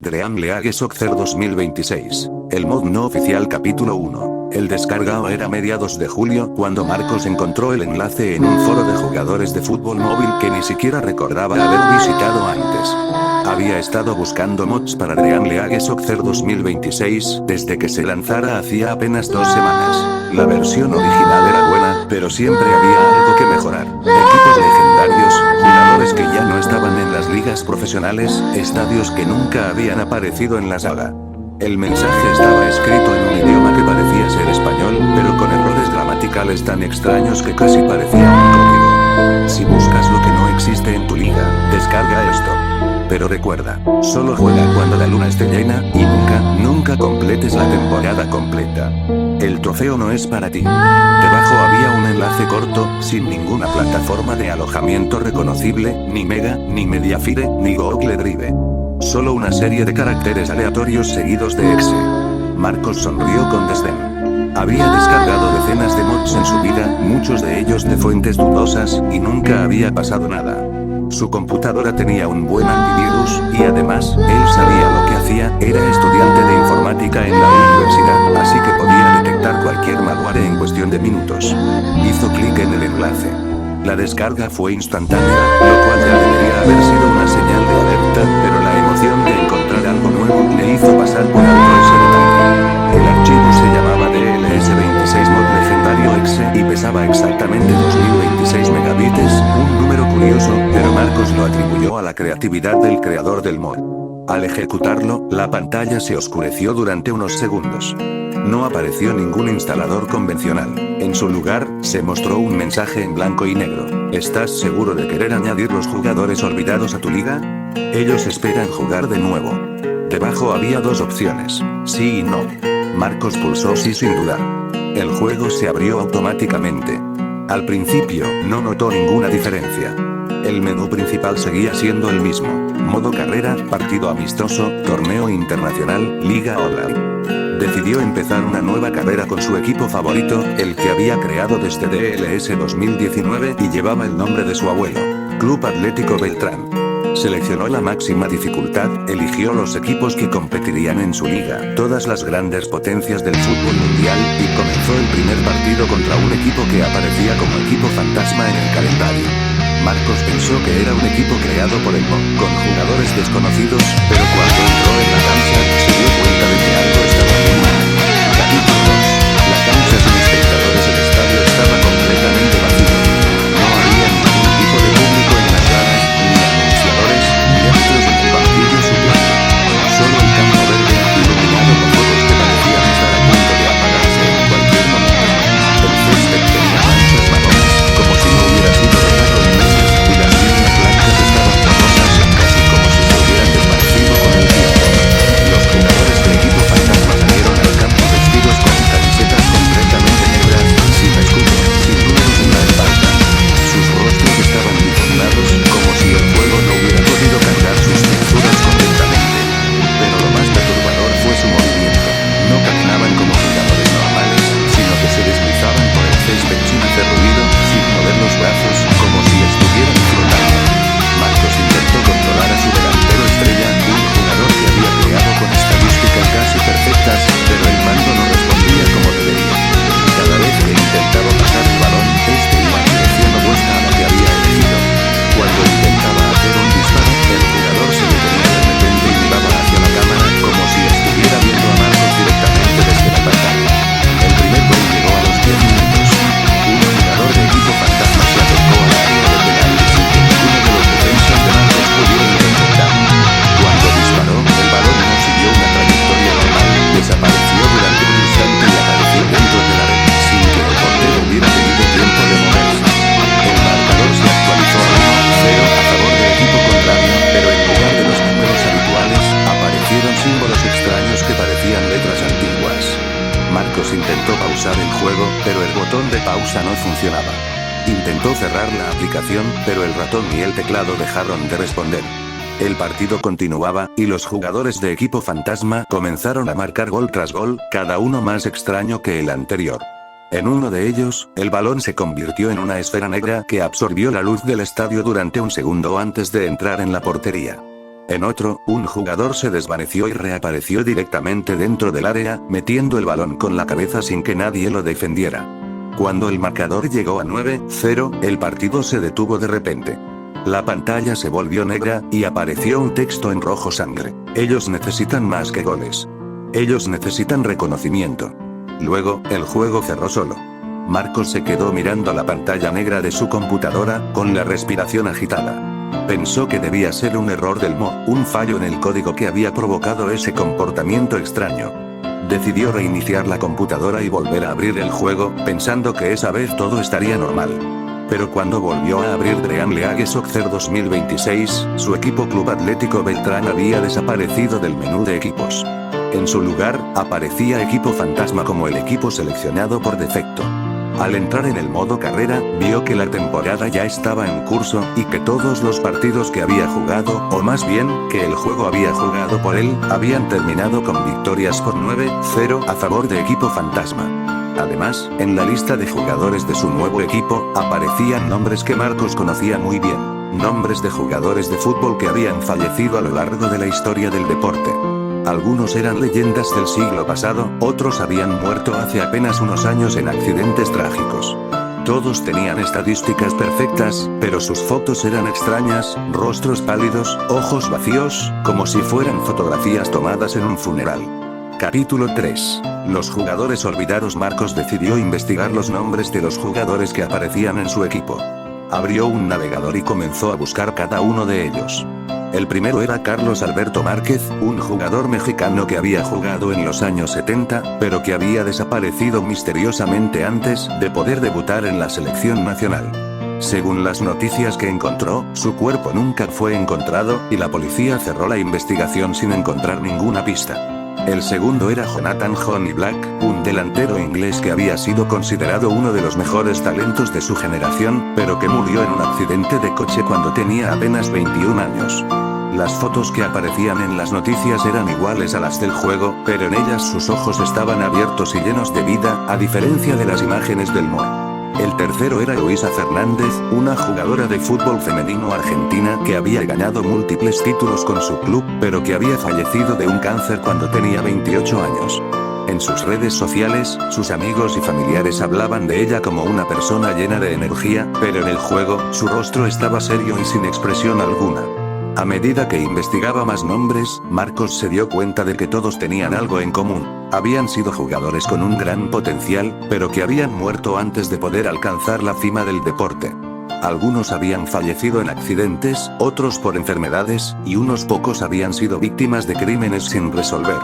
Dream League Soccer 2026. El mod no oficial capítulo 1. El descargado era mediados de julio cuando Marcos encontró el enlace en un foro de jugadores de fútbol móvil que ni siquiera recordaba haber visitado antes. Había estado buscando mods para Dream League Soccer 2026 desde que se lanzara hacía apenas 2 semanas. La versión original era buena, pero siempre había algo que mejorar. Equipos legendarios, jugadores que ya no estaban en las ligas profesionales, estadios que nunca habían aparecido en la saga. El mensaje estaba escrito en un idioma que parecía ser español, pero con errores gramaticales tan extraños que casi parecía un código. Si buscas lo que no existe en tu liga, descarga esto. Pero recuerda, solo juega cuando la luna esté llena, y nunca completes la temporada completa. El trofeo no es para ti. Debajo había un enlace corto, sin ninguna plataforma de alojamiento reconocible, ni Mega, ni Mediafire, ni Google Drive. Solo una serie de caracteres aleatorios seguidos de exe. Marcos sonrió con desdén. Había descargado decenas de mods en su vida, muchos de ellos de fuentes dudosas, y nunca había pasado nada. Su computadora tenía un buen antivirus, y además, él sabía lo que hacía, era estudiante de informática en la universidad, así que podía detectar cualquier malware en cuestión de minutos. Hizo clic en el enlace. La descarga fue instantánea, lo cual ya debería haber sido una señal de alerta, pero la emoción de encontrar algo nuevo le hizo pasar por alto ese detalle. El archivo se llamaba DLS26 Mod Legendario Exe y pesaba exactamente 2026 megabytes, un número curioso, pero Marcos lo atribuyó a la creatividad del creador del mod. Al ejecutarlo, la pantalla se oscureció durante unos segundos. No apareció ningún instalador convencional. En su lugar, se mostró un mensaje en blanco y negro. ¿Estás seguro de querer añadir los jugadores olvidados a tu liga? Ellos esperan jugar de nuevo. Debajo había 2 opciones, sí y no. Marcos pulsó sí sin dudar. El juego se abrió automáticamente. Al principio, no notó ninguna diferencia. El menú principal seguía siendo el mismo. Modo carrera, partido amistoso, torneo internacional, liga online. Decidió empezar una nueva carrera con su equipo favorito, el que había creado desde DLS 2019 y llevaba el nombre de su abuelo, Club Atlético Beltrán. Seleccionó la máxima dificultad, eligió los equipos que competirían en su liga, todas las grandes potencias del fútbol mundial, y comenzó el primer partido contra un equipo que aparecía como equipo fantasma en el calendario. Marcos pensó que era un equipo creado por el mod, con jugadores desconocidos, pero cuando entró en la cancha, se dio cuenta de que algo estaba muy mal. Capítulo 2. La cancha sin espectadores, el estadio estaba completamente vacío. No había ningún tipo de público en las gradas, ni anunciadores, ni árbitros en el banquillo suplente. Solo el campo verde, iluminado por focos que parecían estar a punto de apagarse en cualquier momento. El césped tenía manchas marrones, como si no hubiera sido regado en meses, y las líneas blancas estaban borrosas, casi como si se hubieran desvanecido con el tiempo. Los jugadores del equipo fantasma salieron al campo vestidos con camisetas completamente negras, sin escudo, sin números en la espalda. Sus rostros estaban difuminados, como si el fuego no hubiera podido cargar sus texturas correctamente. Pero lo más perturbador fue su movimiento. No caminaban como jugadores normales, sino que se deslizaban por el césped sin hacer ruido, sin mover los brazos, como si estuvieran flotando. Marcos intentó controlar a su delantero estrella, un jugador que había creado con estadísticas casi perfectas, pero el mando no respondía como debería. Cada vez que intentaba pasar el balón, este iba en dirección opuesta a la que había elegido. Cuando intentaba hacer un disparo, el jugador se detenía de repente y miraba hacia la cámara, como si estuviera viendo a Marcos directamente desde la pantalla. El primer gol llegó a los 10 minutos. Un jugador de equipo fantasma se acercó a la línea de penalti sin que ninguno de los defensas de Marcos pudiera interceptar. Cuando disparó, el balón no siguió una trayectoria normal, desapareció durante un instante y apareció dentro de la red, sin que el portero hubiera tenido tiempo de moverse. El marcador se actualizó a 1-0 a favor del equipo contrario, pero en lugar de los números habituales, aparecieron símbolos extraños que parecían letras antiguas. Marcos intentó pausar el juego, pero el botón de pausa no funcionaba. Intentó cerrar la aplicación, pero el ratón y el teclado dejaron de responder. El partido continuaba, y los jugadores de equipo fantasma comenzaron a marcar gol tras gol, cada uno más extraño que el anterior. En uno de ellos, el balón se convirtió en una esfera negra que absorbió la luz del estadio durante un segundo antes de entrar en la portería. En otro, un jugador se desvaneció y reapareció directamente dentro del área, metiendo el balón con la cabeza sin que nadie lo defendiera. Cuando el marcador llegó a 9-0, el partido se detuvo de repente. La pantalla se volvió negra, y apareció un texto en rojo sangre. Ellos necesitan más que goles. Ellos necesitan reconocimiento. Luego, el juego cerró solo. Marcos se quedó mirando la pantalla negra de su computadora, con la respiración agitada. Pensó que debía ser un error del mod, un fallo en el código que había provocado ese comportamiento extraño. Decidió reiniciar la computadora y volver a abrir el juego, pensando que esa vez todo estaría normal. Pero cuando volvió a abrir Dream League Soccer 2026, su equipo Club Atlético Beltrán había desaparecido del menú de equipos. En su lugar, aparecía Equipo Fantasma como el equipo seleccionado por defecto. Al entrar en el modo carrera, vio que la temporada ya estaba en curso, y que todos los partidos que había jugado, o más bien, que el juego había jugado por él, habían terminado con victorias por 9-0 a favor de Equipo Fantasma. Además, en la lista de jugadores de su nuevo equipo, aparecían nombres que Marcos conocía muy bien. Nombres de jugadores de fútbol que habían fallecido a lo largo de la historia del deporte. Algunos eran leyendas del siglo pasado, otros habían muerto hace apenas unos años en accidentes trágicos. Todos tenían estadísticas perfectas, pero sus fotos eran extrañas, rostros pálidos, ojos vacíos, como si fueran fotografías tomadas en un funeral. Capítulo 3. Los jugadores olvidados. Marcos decidió investigar los nombres de los jugadores que aparecían en su equipo. Abrió un navegador y comenzó a buscar cada uno de ellos. El primero era Carlos Alberto Márquez, un jugador mexicano que había jugado en los años 70, pero que había desaparecido misteriosamente antes de poder debutar en la selección nacional. Según las noticias que encontró, su cuerpo nunca fue encontrado, y la policía cerró la investigación sin encontrar ninguna pista. El segundo era Jonathan "Johnny" Black, un delantero inglés que había sido considerado uno de los mejores talentos de su generación, pero que murió en un accidente de coche cuando tenía apenas 21 años. Las fotos que aparecían en las noticias eran iguales a las del juego, pero en ellas sus ojos estaban abiertos y llenos de vida, a diferencia de las imágenes del mod. El tercero era Luisa Fernández, una jugadora de fútbol femenino argentina que había ganado múltiples títulos con su club, pero que había fallecido de un cáncer cuando tenía 28 años. En sus redes sociales, sus amigos y familiares hablaban de ella como una persona llena de energía, pero en el juego, su rostro estaba serio y sin expresión alguna. A medida que investigaba más nombres, Marcos se dio cuenta de que todos tenían algo en común. Habían sido jugadores con un gran potencial, pero que habían muerto antes de poder alcanzar la cima del deporte. Algunos habían fallecido en accidentes, otros por enfermedades, y unos pocos habían sido víctimas de crímenes sin resolver.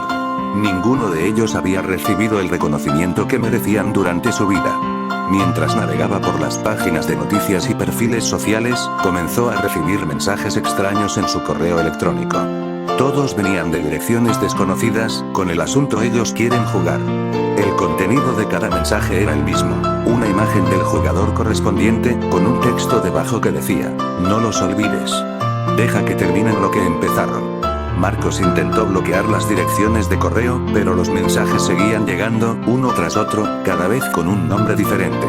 Ninguno de ellos había recibido el reconocimiento que merecían durante su vida. Mientras navegaba por las páginas de noticias y perfiles sociales, comenzó a recibir mensajes extraños en su correo electrónico. Todos venían de direcciones desconocidas, con el asunto "ellos quieren jugar". El contenido de cada mensaje era el mismo, una imagen del jugador correspondiente, con un texto debajo que decía: "No los olvides. Deja que terminen lo que empezaron". Marcos intentó bloquear las direcciones de correo, pero los mensajes seguían llegando, uno tras otro, cada vez con un nombre diferente.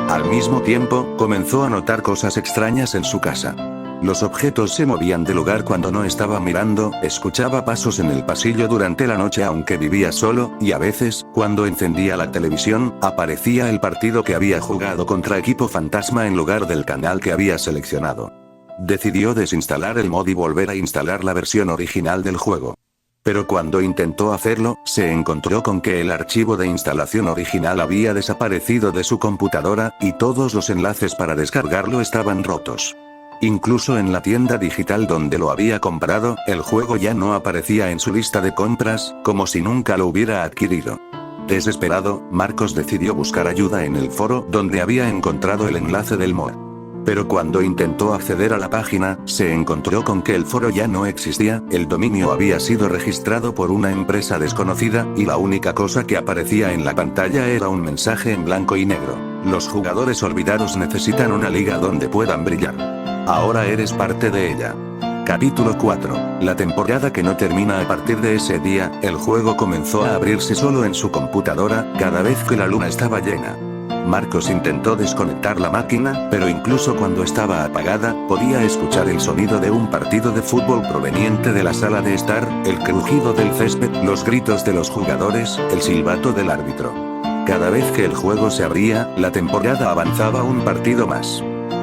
Al mismo tiempo, comenzó a notar cosas extrañas en su casa. Los objetos se movían de lugar cuando no estaba mirando, escuchaba pasos en el pasillo durante la noche aunque vivía solo, y a veces, cuando encendía la televisión, aparecía el partido que había jugado contra Equipo Fantasma en lugar del canal que había seleccionado. Decidió desinstalar el mod y volver a instalar la versión original del juego. Pero cuando intentó hacerlo, se encontró con que el archivo de instalación original había desaparecido de su computadora, y todos los enlaces para descargarlo estaban rotos. Incluso en la tienda digital donde lo había comprado, el juego ya no aparecía en su lista de compras, como si nunca lo hubiera adquirido. Desesperado, Marcos decidió buscar ayuda en el foro donde había encontrado el enlace del mod. Pero cuando intentó acceder a la página, se encontró con que el foro ya no existía, el dominio había sido registrado por una empresa desconocida, y la única cosa que aparecía en la pantalla era un mensaje en blanco y negro: "Los jugadores olvidados necesitan una liga donde puedan brillar. Ahora eres parte de ella". Capítulo 4. La temporada que no termina. A partir de ese día, el juego comenzó a abrirse solo en su computadora, cada vez que la luna estaba llena. Marcos intentó desconectar la máquina, pero incluso cuando estaba apagada, podía escuchar el sonido de un partido de fútbol proveniente de la sala de estar, el crujido del césped, los gritos de los jugadores, el silbato del árbitro. Cada vez que el juego se abría, la temporada avanzaba un partido más.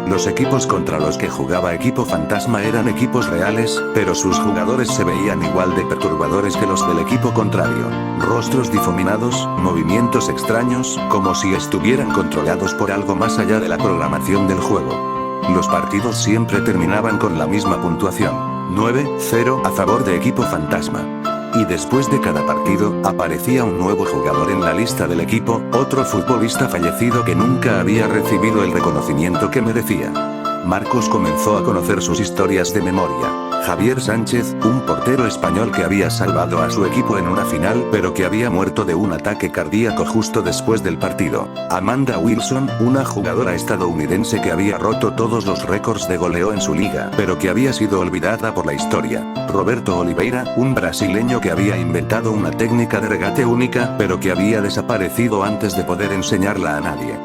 Los equipos contra los que jugaba Equipo Fantasma eran equipos reales, pero sus jugadores se veían igual de perturbadores que los del equipo contrario. Rostros difuminados, movimientos extraños, como si estuvieran controlados por algo más allá de la programación del juego. Los partidos siempre terminaban con la misma puntuación: 9-0 a favor de Equipo Fantasma. Y después de cada partido, aparecía un nuevo jugador en la lista del equipo, otro futbolista fallecido que nunca había recibido el reconocimiento que merecía. Marcos comenzó a conocer sus historias de memoria. Javier Sánchez, un portero español que había salvado a su equipo en una final, pero que había muerto de un ataque cardíaco justo después del partido. Amanda Wilson, una jugadora estadounidense que había roto todos los récords de goleo en su liga, pero que había sido olvidada por la historia. Roberto Oliveira, un brasileño que había inventado una técnica de regate única, pero que había desaparecido antes de poder enseñarla a nadie.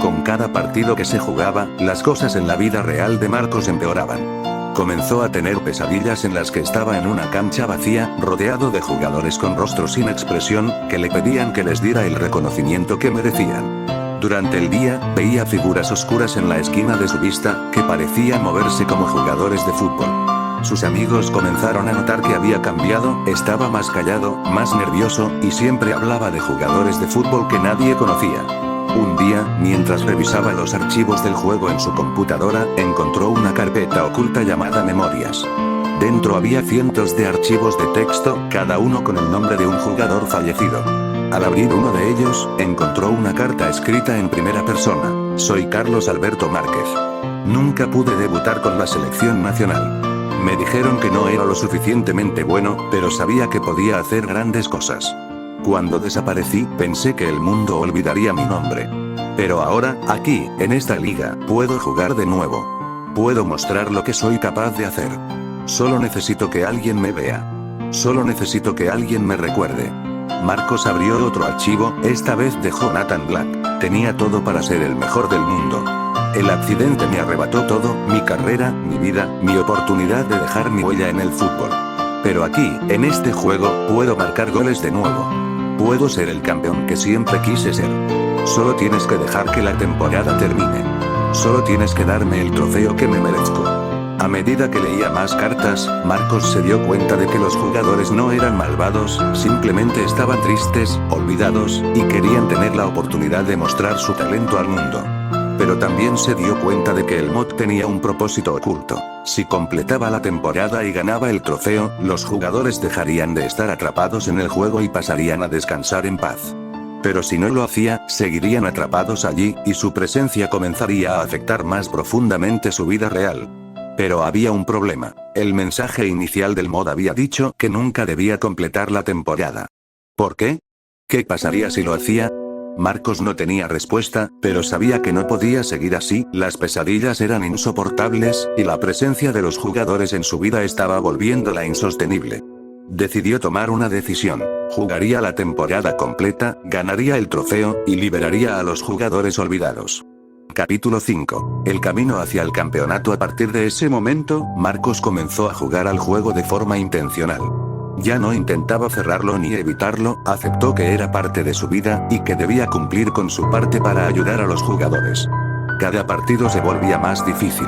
Con cada partido que se jugaba, las cosas en la vida real de Marcos empeoraban. Comenzó a tener pesadillas en las que estaba en una cancha vacía, rodeado de jugadores con rostros sin expresión, que le pedían que les diera el reconocimiento que merecían. Durante el día, veía figuras oscuras en la esquina de su vista, que parecían moverse como jugadores de fútbol. Sus amigos comenzaron a notar que había cambiado, estaba más callado, más nervioso, y siempre hablaba de jugadores de fútbol que nadie conocía. Un día, mientras revisaba los archivos del juego en su computadora, encontró una carpeta oculta llamada Memorias. Dentro había cientos de archivos de texto, cada uno con el nombre de un jugador fallecido. Al abrir uno de ellos, encontró una carta escrita en primera persona: "Soy Carlos Alberto Márquez. Nunca pude debutar con la selección nacional. Me dijeron que no era lo suficientemente bueno, pero sabía que podía hacer grandes cosas. Cuando desaparecí, pensé que el mundo olvidaría mi nombre. Pero ahora, aquí, en esta liga, puedo jugar de nuevo. Puedo mostrar lo que soy capaz de hacer. Solo necesito que alguien me vea. Solo necesito que alguien me recuerde". Marcos abrió otro archivo, esta vez de Jonathan Black. Tenía todo para ser el mejor del mundo. El accidente me arrebató todo: mi carrera, mi vida, mi oportunidad de dejar mi huella en el fútbol. Pero aquí, en este juego, puedo marcar goles de nuevo. Puedo ser el campeón que siempre quise ser. Solo tienes que dejar que la temporada termine. Solo tienes que darme el trofeo que me merezco. A medida que leía más cartas, Marcos se dio cuenta de que los jugadores no eran malvados, simplemente estaban tristes, olvidados, y querían tener la oportunidad de mostrar su talento al mundo. Pero también se dio cuenta de que el mod tenía un propósito oculto. Si completaba la temporada y ganaba el trofeo, los jugadores dejarían de estar atrapados en el juego y pasarían a descansar en paz. Pero si no lo hacía, seguirían atrapados allí, y su presencia comenzaría a afectar más profundamente su vida real. Pero había un problema. El mensaje inicial del mod había dicho que nunca debía completar la temporada. ¿Por qué? ¿Qué pasaría si lo hacía? Marcos no tenía respuesta, pero sabía que no podía seguir así, las pesadillas eran insoportables, y la presencia de los jugadores en su vida estaba volviéndola insostenible. Decidió tomar una decisión. Jugaría la temporada completa, ganaría el trofeo, y liberaría a los jugadores olvidados. Capítulo 5. El camino hacia el campeonato. A partir de ese momento, Marcos comenzó a jugar al juego de forma intencional. Ya no intentaba cerrarlo ni evitarlo, aceptó que era parte de su vida, y que debía cumplir con su parte para ayudar a los jugadores. Cada partido se volvía más difícil.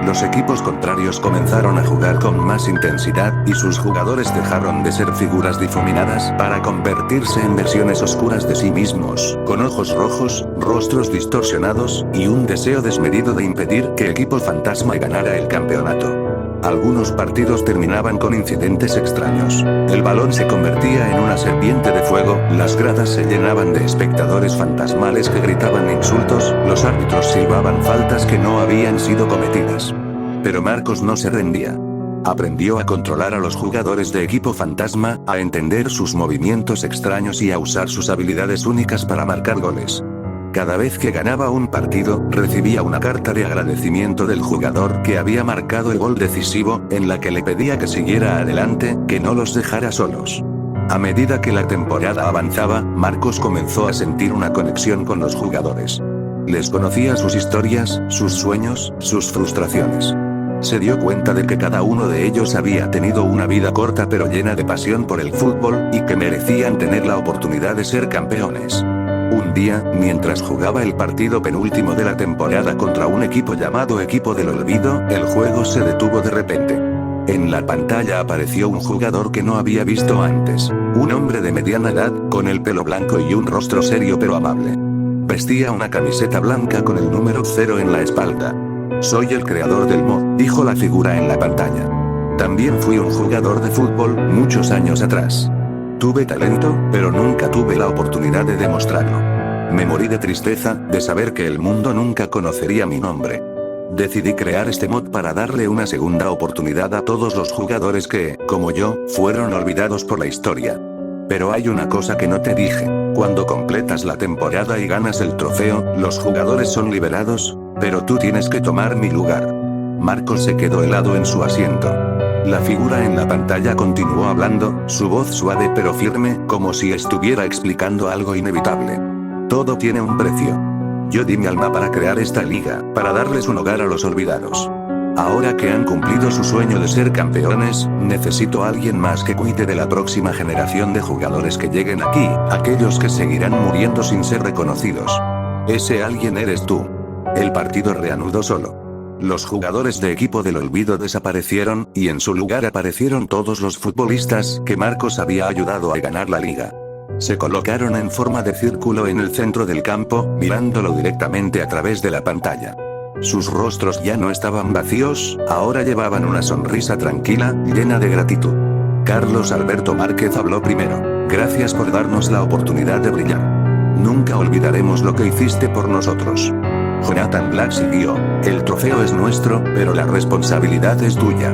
Los equipos contrarios comenzaron a jugar con más intensidad, y sus jugadores dejaron de ser figuras difuminadas para convertirse en versiones oscuras de sí mismos, con ojos rojos, rostros distorsionados, y un deseo desmedido de impedir que Equipo Fantasma ganara el campeonato. Algunos partidos terminaban con incidentes extraños. El balón se convertía en una serpiente de fuego, las gradas se llenaban de espectadores fantasmales que gritaban insultos, los árbitros silbaban faltas que no habían sido cometidas. Pero Marcos no se rendía. Aprendió a controlar a los jugadores de Equipo Fantasma, a entender sus movimientos extraños y a usar sus habilidades únicas para marcar goles. Cada vez que ganaba un partido, recibía una carta de agradecimiento del jugador que había marcado el gol decisivo, en la que le pedía que siguiera adelante, que no los dejara solos. A medida que la temporada avanzaba, Marcos comenzó a sentir una conexión con los jugadores. Les conocía sus historias, sus sueños, sus frustraciones. Se dio cuenta de que cada uno de ellos había tenido una vida corta pero llena de pasión por el fútbol, y que merecían tener la oportunidad de ser campeones. Un día, mientras jugaba el partido penúltimo de la temporada contra un equipo llamado Equipo del Olvido, el juego se detuvo de repente. En la pantalla apareció un jugador que no había visto antes. Un hombre de mediana edad, con el pelo blanco y un rostro serio pero amable. Vestía una camiseta blanca con el número 0 en la espalda. Soy el creador del mod, dijo la figura en la pantalla. También fui un jugador de fútbol, muchos años atrás. Tuve talento, pero nunca tuve la oportunidad de demostrarlo. Me morí de tristeza, de saber que el mundo nunca conocería mi nombre. Decidí crear este mod para darle una segunda oportunidad a todos los jugadores que, como yo, fueron olvidados por la historia. Pero hay una cosa que no te dije. Cuando completas la temporada y ganas el trofeo, los jugadores son liberados, pero tú tienes que tomar mi lugar. Marcos se quedó helado en su asiento. La figura en la pantalla continuó hablando, su voz suave pero firme, como si estuviera explicando algo inevitable. Todo tiene un precio. Yo di mi alma para crear esta liga, para darles un hogar a los olvidados. Ahora que han cumplido su sueño de ser campeones, necesito a alguien más que cuide de la próxima generación de jugadores que lleguen aquí, aquellos que seguirán muriendo sin ser reconocidos. Ese alguien eres tú. El partido reanudó solo. Los jugadores de Equipo del Olvido desaparecieron, y en su lugar aparecieron todos los futbolistas que Marcos había ayudado a ganar la liga. Se colocaron en forma de círculo en el centro del campo, mirándolo directamente a través de la pantalla. Sus rostros ya no estaban vacíos, ahora llevaban una sonrisa tranquila, llena de gratitud. Carlos Alberto Márquez habló primero. Gracias por darnos la oportunidad de brillar. Nunca olvidaremos lo que hiciste por nosotros. Jonathan Black siguió. El trofeo es nuestro, pero la responsabilidad es tuya.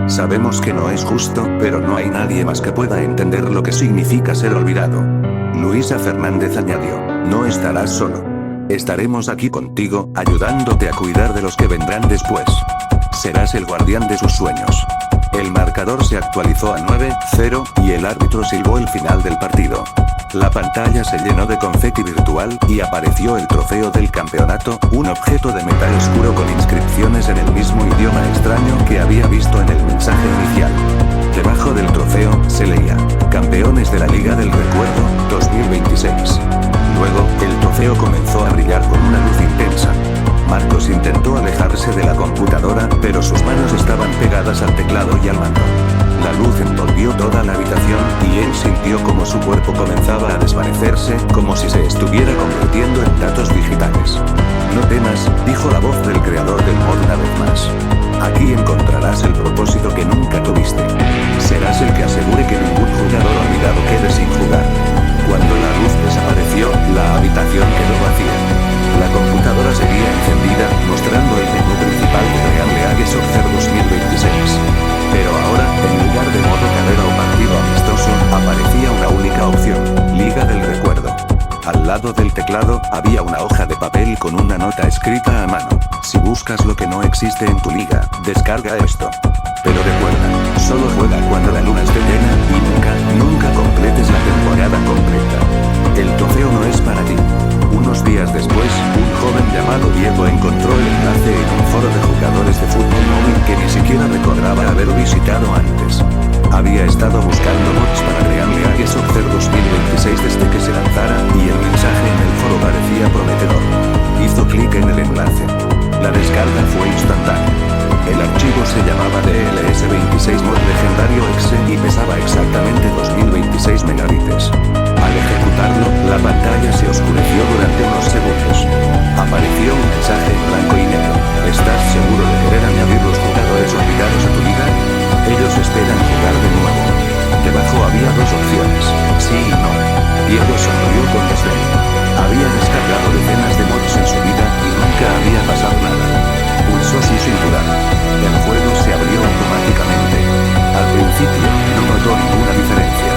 Sabemos que no es justo, pero no hay nadie más que pueda entender lo que significa ser olvidado. Luisa Fernández añadió. No estarás solo. Estaremos aquí contigo, ayudándote a cuidar de los que vendrán después. Serás el guardián de sus sueños. El marcador se actualizó a 9-0, y el árbitro silbó el final del partido. La pantalla se llenó de confeti virtual, y apareció el trofeo del campeonato, un objeto de metal oscuro con inscripciones en el mismo idioma extraño que había visto en el mensaje inicial. Debajo del trofeo, se leía, Campeones de la Liga del Recuerdo, 2026. Luego, el trofeo comenzó a brillar con una luz intensa. Marcos intentó alejarse de la computadora, pero sus manos estaban pegadas al teclado y al mando. La luz envolvió toda la habitación, y él sintió como su cuerpo comenzaba a desvanecerse, como si se estuviera convirtiendo en datos digitales. No temas, dijo la voz del creador del mod una vez más. Aquí encontrarás el propósito que nunca tuviste. Serás el que asegure que ningún jugador olvidado quede sin jugar. Cuando la luz desapareció, la habitación quedó vacía. La computadora seguía encendida, mostrando el menú principal de Real League Soccer 2026. Pero ahora, en lugar de modo carrera o partido amistoso, aparecía una única opción, Liga del Recuerdo. Al lado del teclado, había una hoja de papel con una nota escrita a mano. Si buscas lo que no existe en tu liga, descarga esto. Pero recuerda, solo juega cuando la luna esté llena, y nunca completes la temporada completa. El trofeo no es para ti. Unos días después, un joven llamado Diego encontró el enlace en un foro de jugadores de fútbol móvil que ni siquiera recordaba haber visitado antes. Había estado buscando mods para Real League Soccer 2026 desde que se lanzara, y el mensaje en el foro parecía prometedor. Hizo clic en el enlace. La descarga fue instantánea. El archivo se llamaba DLS26 Mod Legendario Exe y pesaba exactamente 2026 megabits. Al ejecutarlo, la pantalla se oscureció durante unos segundos. Apareció un mensaje en blanco y negro. ¿Estás seguro de querer añadir los jugadores olvidados a tu liga? Ellos esperan jugar de nuevo. Debajo había dos opciones, sí y no. Diego sonrió con desdén. Había descargado decenas de mods en su vida, y nunca había pasado nada. Pulsó sí sin dudar. El juego se abrió automáticamente. Al principio, no notó ninguna diferencia.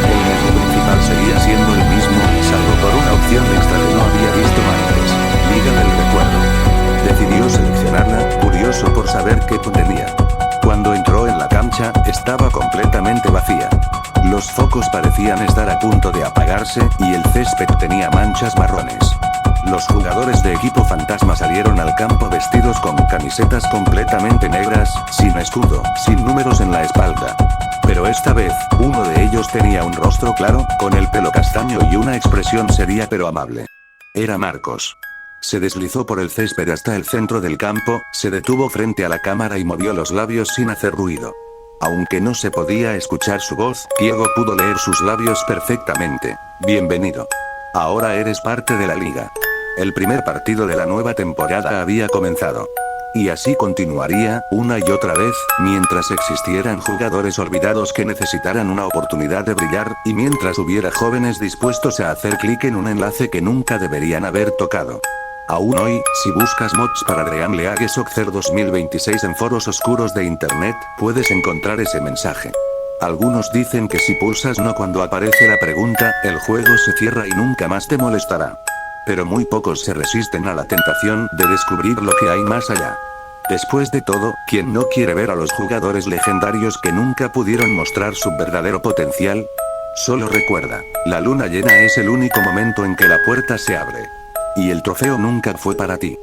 El menú principal seguía siendo el mismo, salvo por una opción extra que no había visto antes, Liga del Recuerdo. Decidió seleccionarla, curioso por saber qué contenía. Cuando entró en la cancha, estaba completamente vacía. Los focos parecían estar a punto de apagarse, y el césped tenía manchas marrones. Los jugadores de equipo fantasma salieron al campo vestidos con camisetas completamente negras, sin escudo, sin números en la espalda. Pero esta vez, uno de ellos tenía un rostro claro, con el pelo castaño y una expresión seria pero amable. Era Marcos. Se deslizó por el césped hasta el centro del campo, se detuvo frente a la cámara y movió los labios sin hacer ruido. Aunque no se podía escuchar su voz, Diego pudo leer sus labios perfectamente. Bienvenido. Ahora eres parte de la liga. El primer partido de la nueva temporada había comenzado. Y así continuaría, una y otra vez, mientras existieran jugadores olvidados que necesitaran una oportunidad de brillar, y mientras hubiera jóvenes dispuestos a hacer clic en un enlace que nunca deberían haber tocado. Aún hoy, si buscas mods para Dream League Soccer 2026 en foros oscuros de internet, puedes encontrar ese mensaje. Algunos dicen que si pulsas no cuando aparece la pregunta, el juego se cierra y nunca más te molestará. Pero muy pocos se resisten a la tentación de descubrir lo que hay más allá. Después de todo, ¿quién no quiere ver a los jugadores legendarios que nunca pudieron mostrar su verdadero potencial? Solo recuerda, la luna llena es el único momento en que la puerta se abre. Y el trofeo nunca fue para ti.